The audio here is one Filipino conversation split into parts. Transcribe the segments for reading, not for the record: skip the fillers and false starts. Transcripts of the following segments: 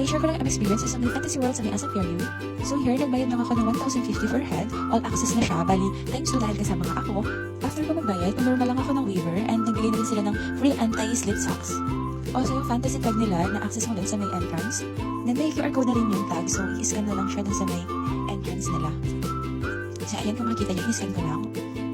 I-share ko lang ang experience sa may Fantasy World sa may Asa Fairview. So here, nagbayad lang ako ng 1,050 per head. All access na siya. Bali, thanks to dahil kasama nga ako. After ko magbayad, normal lang ako ng waiver and nagbigay na rin sila ng free anti-slip socks. Also, yung fantasy tag nila, na-access mo dun sa may entrance. Then may QR code na rin yung tag, so i-scan na lang siya dun sa may entrance nila. So ayan, kung makikita nyo, i-scan ko lang.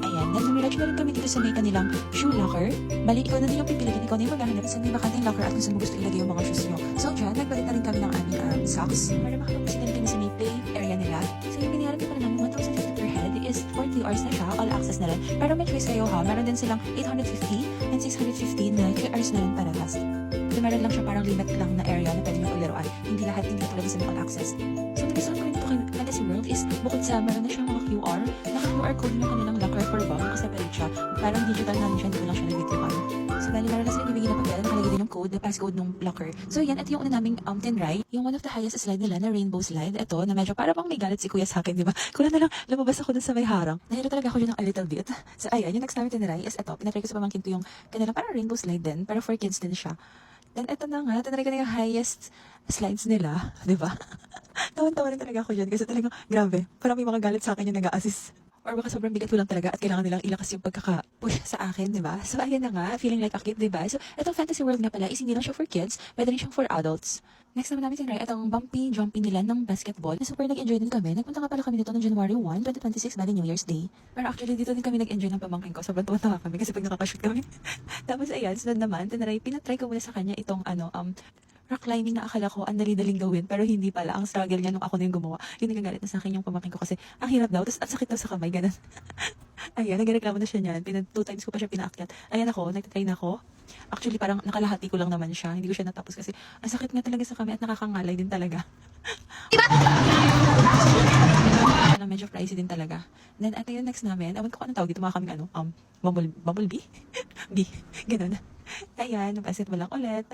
Ayan, then dumiretso na rin kami dito sa may kanilang shoe locker. Bali, ikaw na din yung pipiliin, ikaw na yung maghahanap sa may bakanting locker at kung saan mo gusto ilagay yung mga shoes nyo. So dyan, nagbalit na rin kami ng aming socks para makapagpasin na rin kami sa may play area nila. So yung biniharap ko pala namin 1,050 per head is 40 hours na siya, all access na rin. Pero may choice kayo ha, meron din silang 850 and 650 na QRs na rin para last. So meron lang siya parang limit lang na area na pwede nyo paglaruan. Hindi lahat, hindi tulad sa may all access. So nagustuhan ko rin dito kay Fantasy World is bukod sa meron na siyang mga QR, naka-QR code yung kanilang locker per bag, nakaseparate siya. Parang digital na rin siya, hindi ko lang siya nag-videoan. So bali, meron na sila ibigay na pagkala, nakalagay din yung code, the passcode ng locker. So yan, ito yung una naming tinry, yung one of the highest slide nila na rainbow slide. Ito, na medyo para pang may galit si kuya sa akin, di ba? Kulang na lang, lumabas ako dun sa may harang. Nahilo talaga ako yun ng a little bit. So ayan, yung next namin tinry is ito, pinatry ko sa pamangkin ko yung kanilang parang rainbow slide din, pero for kids din siya. Then ito na nga, tinry ko na yung highest slides nila, di ba? Tawan-tawa rin talaga ako dyan kasi talagang grabe. Parang may mga galit sa akin yung nag-a-assist. Or baka sobrang bigat ko lang talaga at kailangan nilang ilakas yung pagkaka-push sa akin, di ba? So ayan na nga, feeling like a kid, di ba? So itong Fantasy World nga pala is hindi lang siya for kids, pwede rin siyang for adults. Next naman namin tinry itong bumpy jumpy nila ng basketball. Super nag-enjoy din kami. Nagpunta nga pala kami dito noong January 1, 2026, bali New Year's Day. Pero actually dito din kami nag-enjoy ng pamangkin ko. Sobrang tuwa kami kasi pag nakakashoot kami. Tapos ayan, sunod naman, pinatry ko muna sa kanya itong rock climbing na akala ko ang dali-daling gawin pero hindi pala. Ang struggle niya nung ako na yung gumawa. Yung nagagalit na sa akin yung pamangkin ko kasi ang hirap daw. Tapos ang sakit daw sa kamay, ganun. Ayan, nagreklamo na siya niyan. 2 times ko pa siya pinaakyat. Ayan ako, nagtatry na ako. Actually, parang nakalahati ko lang naman siya. Hindi ko siya natapos kasi ang sakit nga talaga sa kamay at nakakangalay din talaga. Na medyo pricey din talaga. Then, ito yung next namin. Awan ko anong tawag dito. Mga kaming bumblebee? Bee. Ganun. Ayan, basketball lang ulit.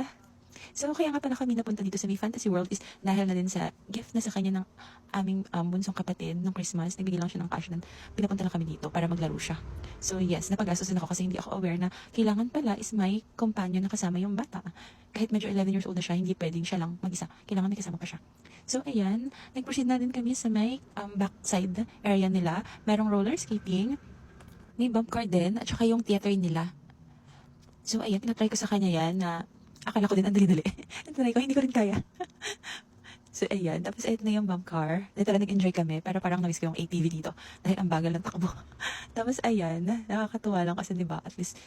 So, kaya nga pala kami napunta dito sa may Fantasy World is dahil na din sa gift na sa kanya ng aming bunsong kapatid nung Christmas. Nagbigay lang siya ng cash and pinapunta lang kami dito para maglaro siya. So, yes, napagastos din ako kasi hindi ako aware na kailangan pala is may companion na kasama yung bata. Kahit medyo 11 years old na siya, hindi pwedeng siya lang mag-isa. Kailangan may kasama pa siya. So, ayan, nag-proceed na din kami sa may backside area nila. Merong roller skating, may bump car din, at saka yung theater nila. So, ayan, tinatry ko sa kanya yan na akala ko din ang dali-dali. Tinry ko, hindi ko rin kaya. So, ayan. Tapos, ayun na yung bump car. Talaga nag-enjoy kami, pero parang namiss ko yung ATV dito. Dahil ang bagal ng takbo. Tapos, ayan. Nakakatuwa lang kasi, di ba, at least,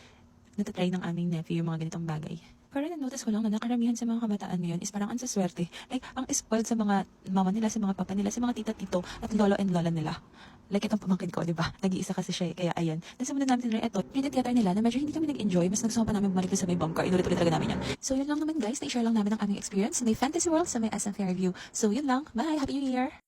natatry ng aming nephew yung mga ganitong bagay. Pero na-notice ko lang na nakaramihan sa mga kabataan ngayon is parang ang saswerte. Like, ang spoiled sa mga mama nila, sa mga papa nila, sa mga tita-tito, at lolo and lola nila. Like itong pamangkin ko, di ba? Nag-iisa kasi siya kaya ayan. Nasa muna namin tinry ito. Yung theater nila na medyo hindi kami nag-enjoy. Mas nagustuhan pa namin bumalik sa may bump car. Inulit-ulit talaga namin yan. So yun lang naman guys. Na-share lang namin ang aming experience sa may Fantasy World sa may SM Fairview. So yun lang. Bye! Happy New Year!